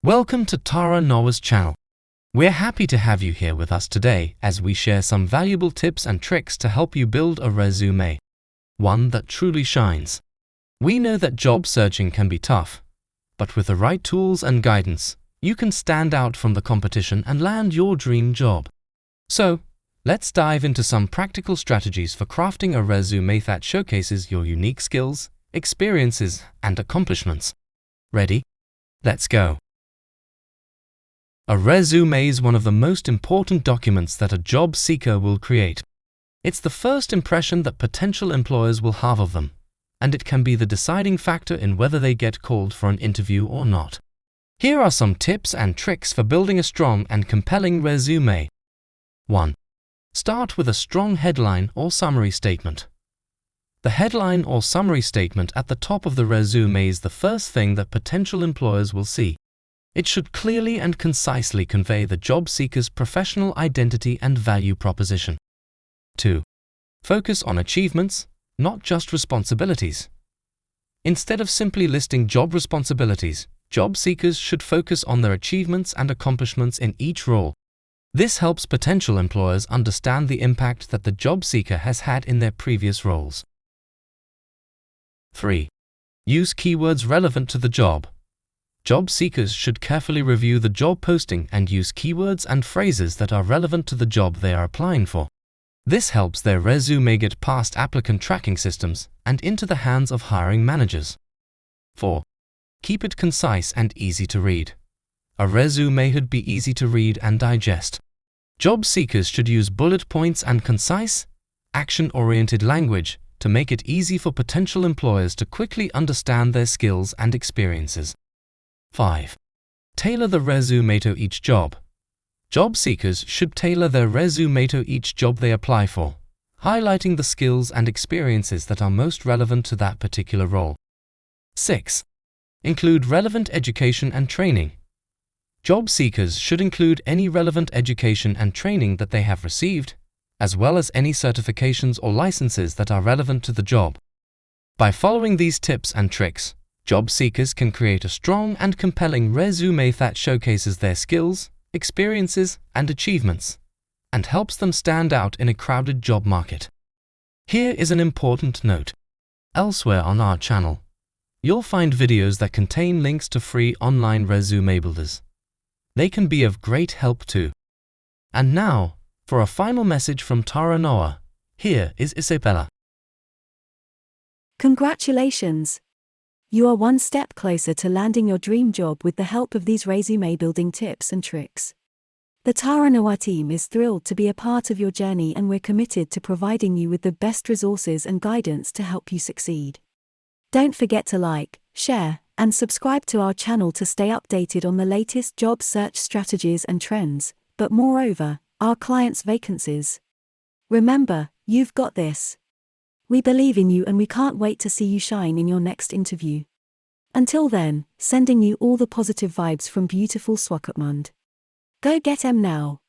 Welcome to Tara Nawa's channel. We're happy to have you here with us today as we share some valuable tips and tricks to help you build a resume, one that truly shines. We know that job searching can be tough, but with the right tools and guidance, you can stand out from the competition and land your dream job. So, let's dive into some practical strategies for crafting a resume that showcases your unique skills, experiences, and accomplishments. Ready? Let's go. A resume is one of the most important documents that a job seeker will create. It's the first impression that potential employers will have of them, and it can be the deciding factor in whether they get called for an interview or not. Here are some tips and tricks for building a strong and compelling resume. 1. Start with a strong headline or summary statement. The headline or summary statement at the top of the resume is the first thing that potential employers will see. It should clearly and concisely convey the job seeker's professional identity and value proposition. 2. Focus on achievements, not just responsibilities. Instead of simply listing job responsibilities, job seekers should focus on their achievements and accomplishments in each role. This helps potential employers understand the impact that the job seeker has had in their previous roles. 3. Use keywords relevant to the job. Job seekers should carefully review the job posting and use keywords and phrases that are relevant to the job they are applying for. This helps their resume get past applicant tracking systems and into the hands of hiring managers. 4. Keep it concise and easy to read. A resume should be easy to read and digest. Job seekers should use bullet points and concise, action-oriented language to make it easy for potential employers to quickly understand their skills and experiences. 5. Tailor the resume to each job. Job seekers should tailor their resume to each job they apply for, highlighting the skills and experiences that are most relevant to that particular role. 6. Include relevant education and training. Job seekers should include any relevant education and training that they have received, as well as any certifications or licenses that are relevant to the job. By following these tips and tricks, job seekers can create a strong and compelling resume that showcases their skills, experiences, and achievements, and helps them stand out in a crowded job market. Here is an important note. Elsewhere on our channel, you'll find videos that contain links to free online resume builders. They can be of great help too. And now, for a final message from Tara Nawa, here is Isabella. Congratulations! You are one step closer to landing your dream job with the help of these resume building tips and tricks. The Tara Nawa team is thrilled to be a part of your journey, and we're committed to providing you with the best resources and guidance to help you succeed. Don't forget to like, share, and subscribe to our channel to stay updated on the latest job search strategies and trends, but moreover, our clients' vacancies. Remember, you've got this. We believe in you and we can't wait to see you shine in your next interview. Until then, sending you all the positive vibes from beautiful Swakopmund. Go get 'em now.